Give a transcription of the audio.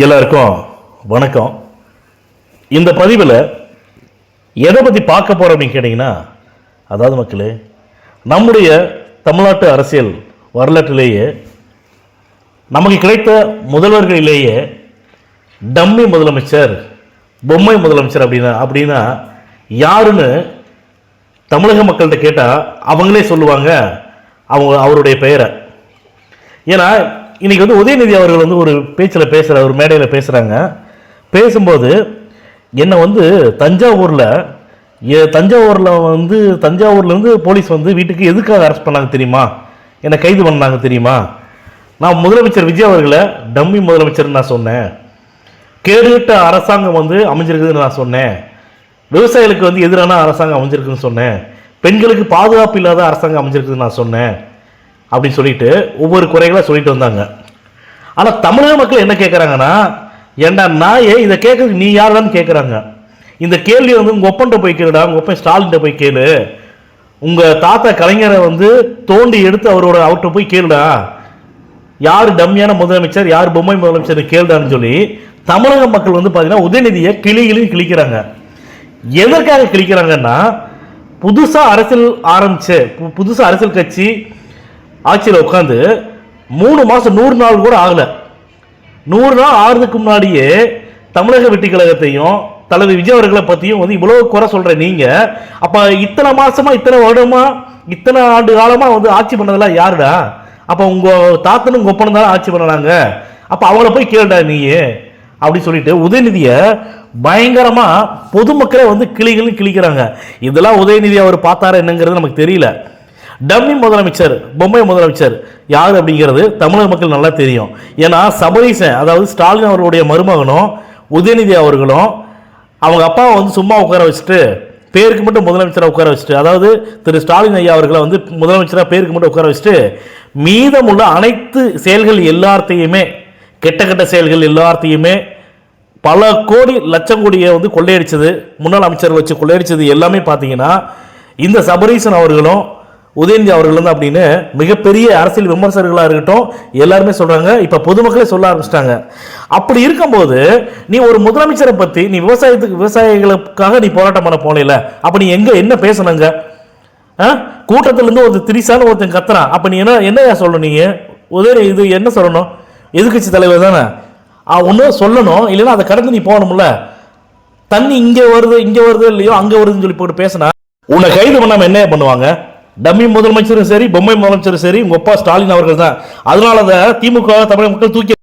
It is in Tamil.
எல்லாருக்கும் வணக்கம். இந்த பதிவில் எதை பற்றி பார்க்க போகிறோம் அப்படின்னு கேட்டிங்கன்னா, அதாவது மக்களே, நம்முடைய தமிழ்நாட்டு அரசியல் வரலாற்றிலேயே நமக்கு கிடைத்த முதல்வர்களிலேயே டம்மி முதலமைச்சர், பொம்மை முதலமைச்சர் அப்படின்னா யாருன்னு தமிழக மக்கள்கிட்ட கேட்டால் அவங்களே சொல்லுவாங்க அவருடைய பெயரை. ஏன்னா இன்றைக்கி உதயநிதி அவர்கள் ஒரு பேச்சில் பேசுகிற, ஒரு மேடையில் பேசுகிறாங்க. பேசும்போது என்னை தஞ்சாவூர்லேருந்து போலீஸ் வீட்டுக்கு எதுக்காக அரெஸ்ட் பண்ணாங்க தெரியுமா, என்னை கைது பண்ணாங்க தெரியுமா, நான் முதலமைச்சர் விஜய் அவர்களை டம்மி முதலமைச்சர்னு நான் சொன்னேன், கேடுகட்ட அரசாங்கம் அமைஞ்சிருக்குதுன்னு நான் சொன்னேன், விவசாயிகளுக்கு எதிரான அரசாங்கம் அமைஞ்சிருக்குன்னு சொன்னேன், பெண்களுக்கு பாதுகாப்பு இல்லாத அரசாங்கம் அமைஞ்சிருக்குதுன்னு நான் சொன்னேன் அப்படின்னு சொல்லிட்டு ஒவ்வொரு குறைகளாக சொல்லிட்டு வந்தாங்க. ஆனால் தமிழக மக்கள் என்ன கேட்குறாங்கன்னா, ஏண்டா நாயே, இதை கேட்கறதுக்கு நீ யாருன்னு கேட்குறாங்க. இந்த கேள்வி உங்கள் ஒப்பன்ட்ட போய் கேளுடா, உங்கள் ஒப்பன் ஸ்டாலின்ட்ட போய் கேளு, உங்கள் தாத்தா கலைஞரை தோண்டி எடுத்து அவர்கிட்ட போய் கேளுடா, யார் டம்மியான முதலமைச்சர், யார் பொம்மை முதலமைச்சர் கேளுடான்னு சொல்லி தமிழக மக்கள் பார்த்தீங்கன்னா உதயநிதியை கிளிக்கிறாங்க. எதற்காக கிளிக்கிறாங்கன்னா, புதுசாக அரசியல் கட்சி ஆட்சியில் உட்காந்து 3 மாதம் 100 நாள் கூட ஆகலை. 100 நாள் ஆகிறதுக்கு முன்னாடியே தமிழக வெற்றி கழகத்தையும் தலைவர் விஜய் அவர்களை பற்றியும் இவ்வளவு குறை சொல்கிற நீங்கள், அப்போ இத்தனை மாதமாக, இத்தனை வருடமாக, இத்தனை ஆண்டு காலமாக ஆட்சி பண்ணதெல்லாம் யாருடா? அப்போ உங்கள் தாத்தனும் உங்கள் ஒப்பனம் தான் ஆட்சி பண்ணலாங்க, அப்போ அவங்கள போய் கேளுடா நீயே அப்படின்னு சொல்லிட்டு உதயநிதியை பயங்கரமாக பொதுமக்களே கிளிக்கிறாங்க. இதெல்லாம் உதயநிதி அவர் பார்த்தாரா என்னங்கிறது நமக்கு தெரியல. டம்மி முதலமைச்சர், பொம்மை முதலமைச்சர் யார் அப்படிங்கிறது தமிழக மக்கள் நல்லா தெரியும். ஏன்னா சபரீசன், அதாவது ஸ்டாலின் அவர்களுடைய மருமகனும் உதயநிதி அவர்களும் அவங்க அப்பாவை சும்மா உட்கார வச்சுட்டு, பேருக்கு மட்டும் முதலமைச்சராக உட்கார வச்சுட்டு, அதாவது திரு ஸ்டாலின் ஐயா அவர்களை முதலமைச்சராக பேருக்கு மட்டும் உட்கார வச்சுட்டு, மீதமுள்ள அனைத்து செயல்கள் எல்லாத்தையுமே, கெட்ட செயல்கள் எல்லாத்தையுமே, பல கோடி லட்சம் கோடியை கொள்ளையடிச்சது, முன்னாள் அமைச்சர் வச்சு கொள்ளையடிச்சது எல்லாமே பார்த்தீங்கன்னா இந்த சபரீசன் அவர்களும் உதயநிதி அவர்கள் அப்படின்னு மிகப்பெரிய அரசியல் விமர்சகர்களாக இருக்கட்டும் எல்லாருமே சொல்கிறாங்க. இப்போ பொதுமக்களே சொல்ல ஆரம்பிச்சிட்டாங்க. அப்படி இருக்கும்போது நீ ஒரு முதலமைச்சரை பற்றி, நீ விவசாயிகளுக்காக நீ போராட்டம் பண்ண போனல, அப்போ நீ என்ன பேசணுங்க? கூட்டத்திலேருந்து ஒரு திரிசான ஒருத்தன் கத்துறான், அப்போ நீ என்ன சொல்லணும்? நீங்கள் இது என்ன சொல்லணும்? எதிர்கட்சி தலைவர் தானே, ஒன்றும் சொல்லணும், இல்லைன்னா அதை கடந்து நீ போகணும்ல. தண்ணி இங்கே வருது இல்லையோ அங்கே வருதுன்னு சொல்லி போட்டு பேசினா உன்னை கைது பண்ணாமல் என்ன பண்ணுவாங்க? டம்மி முதலமைச்சரும் சரி, பொம்மை முதலமைச்சரும் சரி, உங்க அப்பா ஸ்டாலின் அவர்கள் தான். அதனால திமுக தமிழக மக்கள் தூக்கி